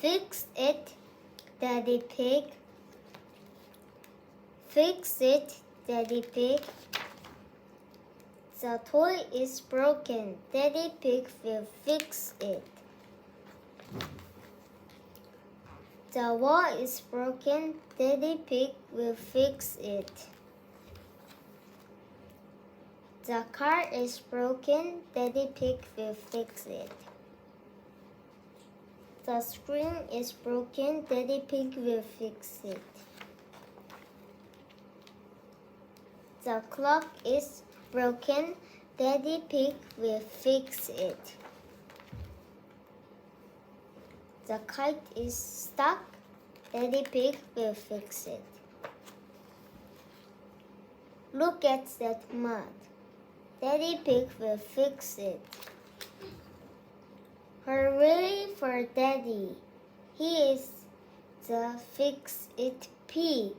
Fix it, Daddy Pig. Fix it, Daddy Pig. The toy is broken. Daddy Pig will fix it. The wall is broken. Daddy Pig will fix it. The car is broken. Daddy Pig will fix it. The screen is broken. Daddy Pig will fix it. The clock is broken. Daddy Pig will fix it. The kite is stuck. Daddy Pig will fix it. Look at that mud. Daddy Pig will fix it. Hooray for Daddy. He is the fix-it pig.